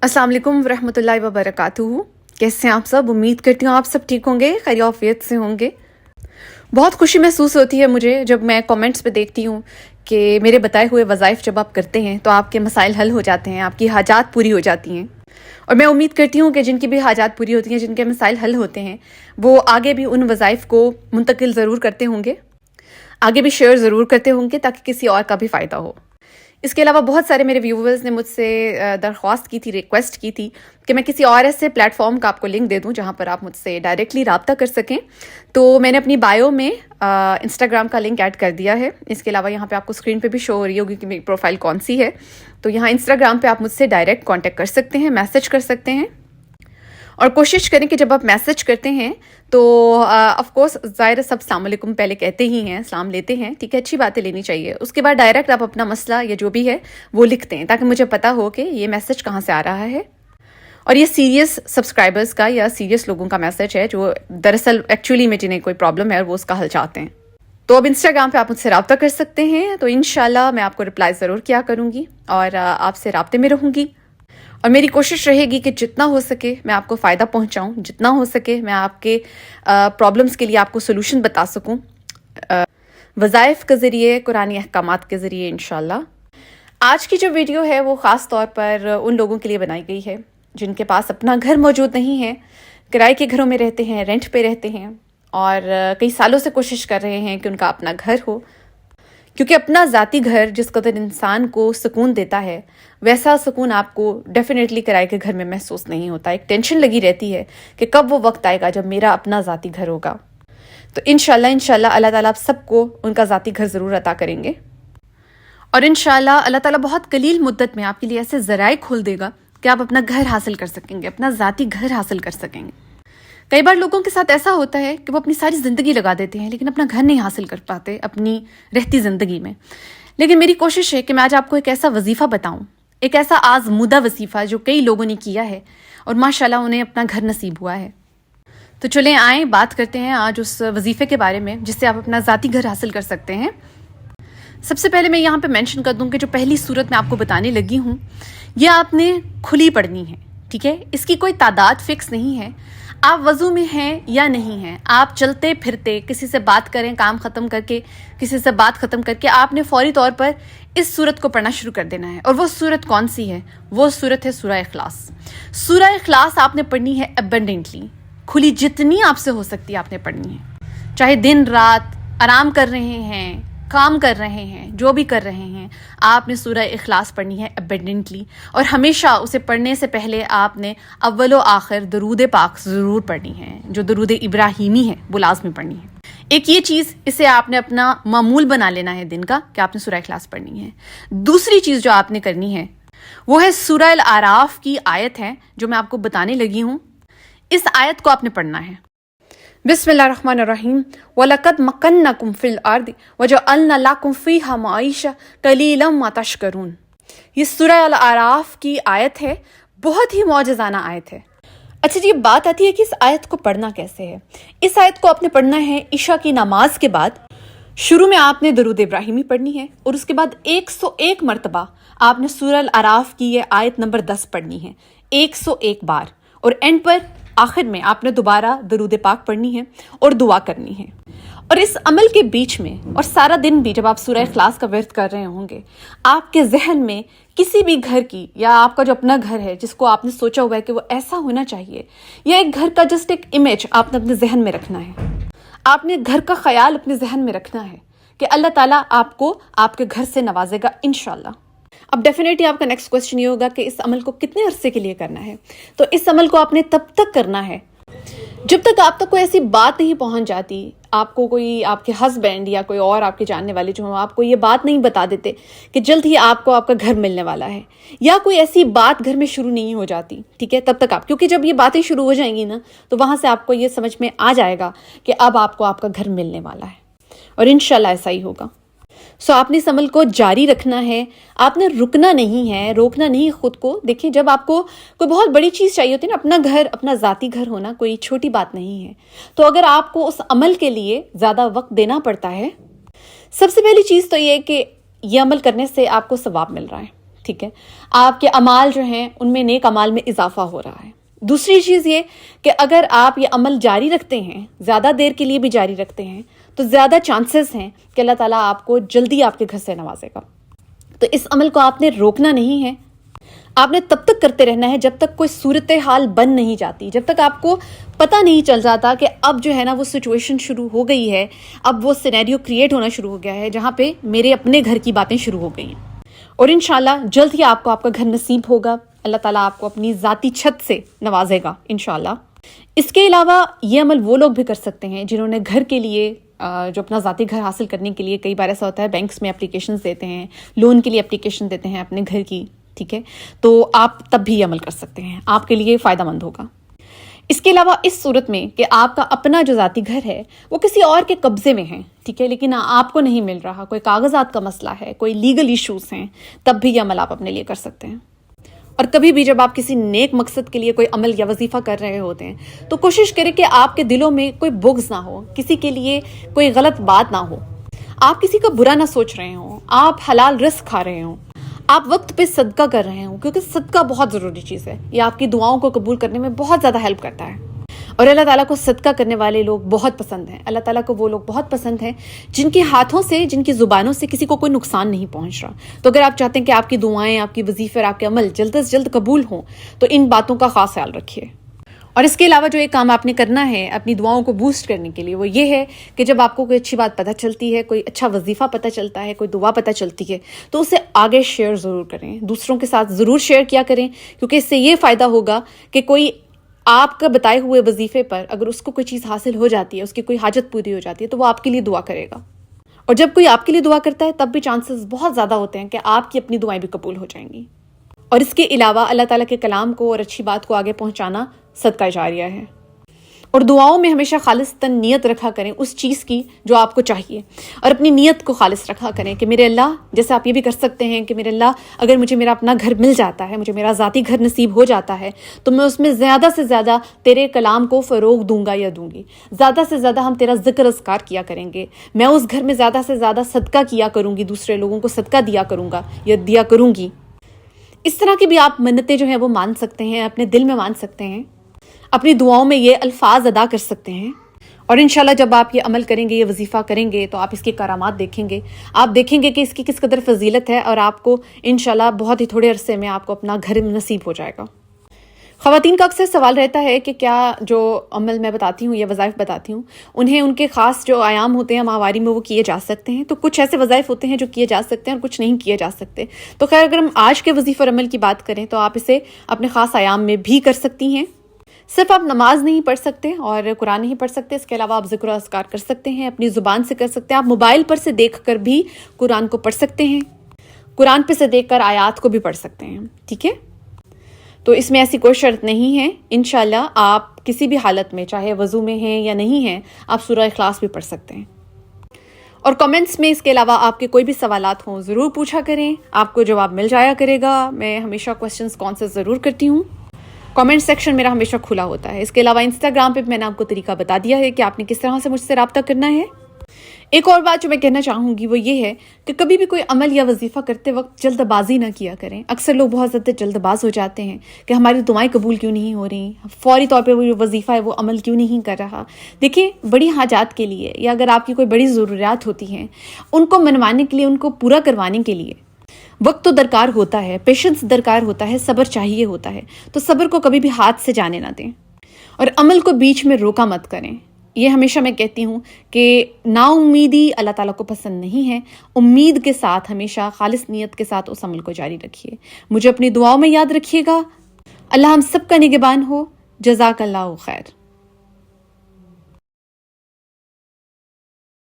अस्सलाम वालेकुम वरहमतुल्लाहि वबरकातुहू। कैसे हैं आप सब? उम्मीद करती हूँ आप सब ठीक होंगे, खैरियत से होंगे। बहुत खुशी महसूस होती है मुझे जब मैं कमेंट्स पे देखती हूँ कि मेरे बताए हुए वज़ाइफ जब आप करते हैं तो आपके मसाइल हल हो जाते हैं, आपकी हाजात पूरी हो जाती हैं। और मैं उम्मीद करती हूँ कि जिनकी भी हाजात पूरी होती हैं, जिनके मसाइल हल होते हैं, वो आगे भी उन वज़ाइफ को मुंतकिल ज़रूर करते होंगे, आगे भी शेयर ज़रूर करते होंगे ताकि किसी और का भी फ़ायदा हो। इसके अलावा बहुत सारे मेरे व्यूवर्स ने मुझसे दरख्वास्त की थी, रिक्वेस्ट की थी कि मैं किसी और ऐसे प्लेटफॉर्म का आपको लिंक दे दूं जहां पर आप मुझसे डायरेक्टली रब्ता कर सकें। तो मैंने अपनी बायो में इंस्टाग्राम का लिंक ऐड कर दिया है। इसके अलावा यहाँ पे आपको स्क्रीन पे भी शो हो रही होगी कि मेरी प्रोफाइल कौन सी है। तो यहाँ इंस्टाग्राम पे आप मुझसे डायरेक्ट कॉन्टेक्ट कर सकते हैं, मैसेज कर सकते हैं। और कोशिश करें कि जब आप मैसेज करते हैं तो ऑफ कोर्स ज़ाहिर सब अस्सलाम वालेकुम पहले कहते ही हैं, सलाम लेते हैं, ठीक है, अच्छी बातें लेनी चाहिए। उसके बाद डायरेक्ट आप अपना मसला या जो भी है वो लिखते हैं ताकि मुझे पता हो कि ये मैसेज कहाँ से आ रहा है। और ये सीरियस सब्सक्राइबर्स का या सीरियस लोगों का मैसेज है जो दरअसल एक्चुअली में जिन्हें कोई प्रॉब्लम है और वो उसका हल चाहते हैं। तो अब इंस्टाग्राम पे आप मुझसे रब्ता कर सकते हैं। तो इंशाल्लाह मैं आपको रिप्लाई ज़रूर किया करूँगी और आपसे रब्ते में रहूँगी। और मेरी कोशिश रहेगी कि जितना हो सके मैं आपको फ़ायदा पहुंचाऊं, जितना हो सके मैं आपके प्रॉब्लम्स के लिए आपको सोल्यूशन बता सकूं वज़ाइफ के ज़रिए, कुरानी अहकामात के ज़रिए इंशाल्लाह। आज की जो वीडियो है वो ख़ास तौर पर उन लोगों के लिए बनाई गई है जिनके पास अपना घर मौजूद नहीं है, किराए के घरों में रहते हैं, रेंट पे रहते हैं और कई सालों से कोशिश कर रहे हैं कि उनका अपना घर हो। क्योंकि अपना ज़ाती घर जिस कदर इंसान को सुकून देता है वैसा सुकून आपको डेफिनेटली किराए के घर में महसूस नहीं होता। एक टेंशन लगी रहती है कि कब वो वक्त आएगा जब मेरा अपना ज़ाती घर होगा। तो इंशाल्लाह अल्लाह ताला आप सबको उनका ज़ाती घर ज़रूर अता करेंगे। और इंशाल्लाह अल्लाह ताला बहुत कलील मुद्दत में आपके लिए ऐसे ज़राए खोल देगा कि आप अपना घर हासिल कर सकेंगे, अपना ज़ाती घर हासिल कर सकेंगे। कई बार लोगों के साथ ऐसा होता है कि वो अपनी सारी ज़िंदगी लगा देते हैं लेकिन अपना घर नहीं हासिल कर पाते अपनी रहती ज़िंदगी में। लेकिन मेरी कोशिश है कि मैं आज आपको एक ऐसा वजीफ़ा बताऊं, एक ऐसा आज़मूदा वजीफ़ा जो कई लोगों ने किया है और माशाल्लाह उन्हें अपना घर नसीब हुआ है। तो चलें आएँ बात करते हैं आज उस वजीफ़े के बारे में जिससे आप अपना ज़ाती घर हासिल कर सकते हैं। सबसे पहले मैं यहाँ पर मैंशन कर दूँ कि जो पहली सूरत मैं आपको बताने लगी हूँ ये आपने खुली पढ़नी है, ठीक है। इसकी कोई तादाद फिक्स नहीं है। आप वज़ू में हैं या नहीं हैं, आप चलते फिरते किसी से बात करें, काम ख़त्म करके किसी से बात ख़त्म करके आपने फ़ौरी तौर पर इस सूरत को पढ़ना शुरू कर देना है। और वो सूरत कौन सी है? वो सूरत है सूरह इखलास। सूरह इखलास आपने पढ़नी है एबंडेंटली, खुली जितनी आपसे हो सकती है आपने पढ़नी है। चाहे दिन रात आराम कर रहे हैं, काम कर रहे हैं, जो भी कर रहे हैं, आपने सूरह इखलास पढ़नी है एबंडेंटली। और हमेशा उसे पढ़ने से पहले आपने अव्वल व आखिर दरूद पाक ज़रूर पढ़नी है, जो दरूद इब्राहीमी है वो लाज़मी पढ़नी है। एक ये चीज़, इसे आपने अपना मामूल बना लेना है दिन का कि आपने सूरह इखलास पढ़नी है। दूसरी चीज़ जो आपने करनी है वो है सूरह अल आराफ की आयत है जो मैं आपको बताने लगी हूँ। इस आयत को आपने पढ़ना है। बिस्मिल्लाहिर्रहमानिर्रहीम वलक़द मक्कन्नाकुम फ़िल अर्दि वजअलना लकुम फ़ीहा मईशा क़लीलन मा तशकुरून। ये सूरह अल आराफ की आयत है, बहुत ही मौजज़ाना आयत है। अच्छा जी, बात आती है कि इस आयत को पढ़ना कैसे है। इस आयत को आपने पढ़ना है इशा की नमाज के बाद। शुरू में आपने दरूद इब्राहीमी पढ़नी है और उसके बाद 101 मरतबा आपने सूरह अल आराफ की ये आयत नंबर 10 पढ़नी है, 101 बार। और एंड पर आखिर में आपने दोबारा दरूद पाक पढ़नी है और दुआ करनी है। और इस अमल के बीच में और सारा दिन भी जब आप सूरह इखलास का विर्द कर रहे होंगे, आपके जहन में किसी भी घर की या आपका जो अपना घर है जिसको आपने सोचा हुआ है कि वो ऐसा होना चाहिए, या एक घर का जस्ट एक इमेज आपने अपने जहन में रखना है। आपने घर का ख्याल अपने जहन में रखना है कि अल्लाह ताला आपको आपके घर से नवाजेगा इंशाल्लाह। अब डेफिनेटली आपका नेक्स्ट क्वेश्चन ये होगा कि इस अमल को कितने अरसे के लिए करना है। तो इस अमल को आपने तब तक करना है जब तक आप तक कोई ऐसी बात नहीं पहुंच जाती, आपको कोई आपके हस्बैंड या कोई और आपके जानने वाले जो आपको ये बात नहीं बता देते कि जल्द ही आपको आपका घर मिलने वाला है, या कोई ऐसी बात घर में शुरू नहीं हो जाती, ठीक है। तब तक आप, क्योंकि जब ये बातें शुरू हो जाएंगी ना तो वहां से आपको ये समझ में आ जाएगा कि अब आपको आपका घर मिलने वाला है और इंशाल्लाह ऐसा ही होगा। सो आपने इस अमल को जारी रखना है, आपने रुकना नहीं है, रोकना नहीं खुद को। देखिए, जब आपको कोई बहुत बड़ी चीज़ चाहिए होती है ना, अपना घर, अपना ज़ाती घर होना कोई छोटी बात नहीं है। तो अगर आपको उस अमल के लिए ज़्यादा वक्त देना पड़ता है, सबसे पहली चीज़ तो ये कि ये अमल करने से आपको सवाब मिल रहा है, ٹھیک ہے، آپ کے اعمال جو ہیں ان میں نیک اعمال میں اضافہ ہو رہا ہے۔ دوسری چیز یہ کہ اگر آپ یہ عمل جاری رکھتے ہیں، زیادہ دیر کے لیے بھی جاری رکھتے ہیں، تو زیادہ چانسز ہیں کہ اللہ تعالیٰ آپ کو جلدی آپ کے گھر سے نوازے گا۔ تو اس عمل کو آپ نے روکنا نہیں ہے، آپ نے تب تک کرتے رہنا ہے جب تک کوئی صورتحال بن نہیں جاتی، جب تک آپ کو پتہ نہیں چل جاتا کہ اب جو ہے نا وہ سچویشن شروع ہو گئی ہے، اب وہ سینیریو کریٹ ہونا شروع ہو گیا ہے جہاں پہ میرے اپنے گھر کی باتیں شروع ہو گئی ہیں۔ اور انشاءاللہ جلد ہی آپ کو آپ کا گھر نصیب ہوگا، اللہ تعالیٰ آپ کو اپنی ذاتی چھت سے نوازے گا انشاءاللہ۔ اس کے علاوہ یہ عمل وہ لوگ بھی کر سکتے ہیں جنہوں نے گھر کے لیے جو اپنا ذاتی گھر حاصل کرنے کے لیے، کئی بار ایسا ہوتا ہے بینکس میں اپلیکیشنز دیتے ہیں، لون کے لیے اپلیکیشن دیتے ہیں اپنے گھر کی، ٹھیک ہے، تو آپ تب بھی یہ عمل کر سکتے ہیں، آپ کے لیے فائدہ مند ہوگا۔ اس کے علاوہ اس صورت میں کہ آپ کا اپنا جو ذاتی گھر ہے وہ کسی اور کے قبضے میں ہے، ٹھیک ہے، لیکن آپ کو نہیں مل رہا، کوئی کاغذات کا مسئلہ ہے، کوئی لیگل ایشوز ہیں، تب بھی یہ عمل آپ اپنے لیے کر سکتے ہیں۔ اور کبھی بھی جب آپ کسی نیک مقصد کے لیے کوئی عمل یا وظیفہ کر رہے ہوتے ہیں تو کوشش کریں کہ آپ کے دلوں میں کوئی بغض نہ ہو، کسی کے لیے کوئی غلط بات نہ ہو، آپ کسی کا برا نہ سوچ رہے ہوں، آپ حلال رزق کھا رہے ہوں، آپ وقت پہ صدقہ کر رہے ہوں، کیونکہ صدقہ بہت ضروری چیز ہے، یہ آپ کی دعاؤں کو قبول کرنے میں بہت زیادہ ہیلپ کرتا ہے۔ اور اللہ تعالیٰ کو صدقہ کرنے والے لوگ بہت پسند ہیں، اللہ تعالیٰ کو وہ لوگ بہت پسند ہیں جن کے ہاتھوں سے، جن کی زبانوں سے کسی کو کوئی نقصان نہیں پہنچ رہا۔ تو اگر آپ چاہتے ہیں کہ آپ کی دعائیں، آپ کی وظیفے اور آپ کے عمل جلد از جلد قبول ہوں تو ان باتوں کا خاص خیال رکھیے۔ اور اس کے علاوہ جو ایک کام آپ نے کرنا ہے اپنی دعاؤں کو بوسٹ کرنے کے لیے وہ یہ ہے کہ جب آپ کو کوئی اچھی بات پتہ چلتی ہے، کوئی اچھا وظیفہ پتہ چلتا ہے، کوئی دعا پتہ چلتی ہے، تو اسے آگے شیئر ضرور کریں، دوسروں کے ساتھ ضرور شیئر کیا کریں، کیونکہ اس سے یہ فائدہ ہوگا کہ کوئی آپ کا بتائے ہوئے وظیفے پر اگر اس کو کوئی چیز حاصل ہو جاتی ہے، اس کی کوئی حاجت پوری ہو جاتی ہے، تو وہ آپ کے لیے دعا کرے گا۔ اور جب کوئی آپ کے لیے دعا کرتا ہے تب بھی چانسز بہت زیادہ ہوتے ہیں کہ آپ کی اپنی دعائیں بھی قبول ہو جائیں گی۔ اور اس کے علاوہ اللہ تعالیٰ کے کلام کو اور اچھی بات کو آگے پہنچانا صدقہ جاریہ ہے۔ اور دعاؤں میں ہمیشہ خالصتاً نیت رکھا کریں اس چیز کی جو آپ کو چاہیے، اور اپنی نیت کو خالص رکھا کریں کہ میرے اللہ، جیسے آپ یہ بھی کر سکتے ہیں کہ میرے اللہ اگر مجھے میرا اپنا گھر مل جاتا ہے، مجھے میرا ذاتی گھر نصیب ہو جاتا ہے، تو میں اس میں زیادہ سے زیادہ تیرے کلام کو فروغ دوں گا یا دوں گی، زیادہ سے زیادہ ہم تیرا ذکر اذکار کیا کریں گے، میں اس گھر میں زیادہ سے زیادہ صدقہ کیا کروں گی، دوسرے لوگوں کو صدقہ دیا کروں گا یا دیا کروں گی۔ اس طرح کی بھی آپ منتیں جو ہیں وہ مان سکتے ہیں، اپنے دل میں مان سکتے ہیں، اپنی دعاؤں میں یہ الفاظ ادا کر سکتے ہیں۔ اور انشاءاللہ جب آپ یہ عمل کریں گے، یہ وظیفہ کریں گے، تو آپ اس کی کرامات دیکھیں گے، آپ دیکھیں گے کہ اس کی کس قدر فضیلت ہے، اور آپ کو انشاءاللہ بہت ہی تھوڑے عرصے میں آپ کو اپنا گھر نصیب ہو جائے گا۔ خواتین کا اکثر سوال رہتا ہے کہ کیا جو عمل میں بتاتی ہوں یا وظائف بتاتی ہوں انہیں ان کے خاص جو ایام ہوتے ہیں ماہواری میں وہ کیے جا سکتے ہیں؟ تو کچھ ایسے وظائف ہوتے ہیں جو کیے جا سکتے ہیں اور کچھ نہیں کیے جا سکتے۔ تو خیر اگر ہم آج کے وظیفہ اور عمل کی بات کریں تو آپ اسے اپنے خاص ایام میں بھی کر سکتی ہیں۔ صرف آپ نماز نہیں پڑھ سکتے اور قرآن نہیں پڑھ سکتے، اس کے علاوہ آپ ذکر و اذکار کر سکتے ہیں، اپنی زبان سے کر سکتے ہیں، آپ موبائل پر سے دیکھ کر بھی قرآن کو پڑھ سکتے ہیں، قرآن پہ سے دیکھ کر آیات کو بھی پڑھ سکتے ہیں، ٹھیک ہے؟ تو اس میں ایسی کوئی شرط نہیں ہے، انشاءاللہ آپ کسی بھی حالت میں، چاہے وضو میں ہیں یا نہیں ہیں، آپ سورہ اخلاص بھی پڑھ سکتے ہیں۔ اور کمنٹس میں اس کے علاوہ آپ کے کوئی بھی سوالات ہوں ضرور پوچھا کریں، آپ کو جواب مل جایا کرے گا، میں ہمیشہ کوسچنز کون سے ضرور کرتی ہوں۔ کامنٹ سیکشن میرا ہمیشہ کھلا ہوتا ہے۔ اس کے علاوہ انسٹاگرام پہ میں نے آپ کو طریقہ بتا دیا ہے کہ آپ نے کس طرح سے مجھ سے رابطہ کرنا ہے۔ ایک اور بات جو میں کہنا چاہوں گی وہ یہ ہے کہ کبھی بھی کوئی عمل یا وظیفہ کرتے وقت جلد بازی نہ کیا کریں۔ اکثر لوگ بہت زیادہ جلد باز ہو جاتے ہیں کہ ہماری دعائیں قبول کیوں نہیں ہو رہی، فوری طور پہ وہ جو وظیفہ ہے وہ عمل کیوں نہیں کر رہا۔ دیکھیں، بڑی حاجات کے لیے یا اگر آپ کی کوئی بڑی ضروریات ہوتی ہیں، ان کو منوانے کے لیے، ان کو پورا کروانے کے لیے وقت تو درکار ہوتا ہے، پیشنس درکار ہوتا ہے، صبر چاہیے ہوتا ہے۔ تو صبر کو کبھی بھی ہاتھ سے جانے نہ دیں اور عمل کو بیچ میں روکا مت کریں۔ یہ ہمیشہ میں کہتی ہوں کہ نا امیدی اللہ تعالیٰ کو پسند نہیں ہے، امید کے ساتھ ہمیشہ خالص نیت کے ساتھ اس عمل کو جاری رکھیے۔ مجھے اپنی دعاؤں میں یاد رکھیے گا۔ اللہ ہم سب کا نگہبان ہو۔ جزاک اللہ خیر۔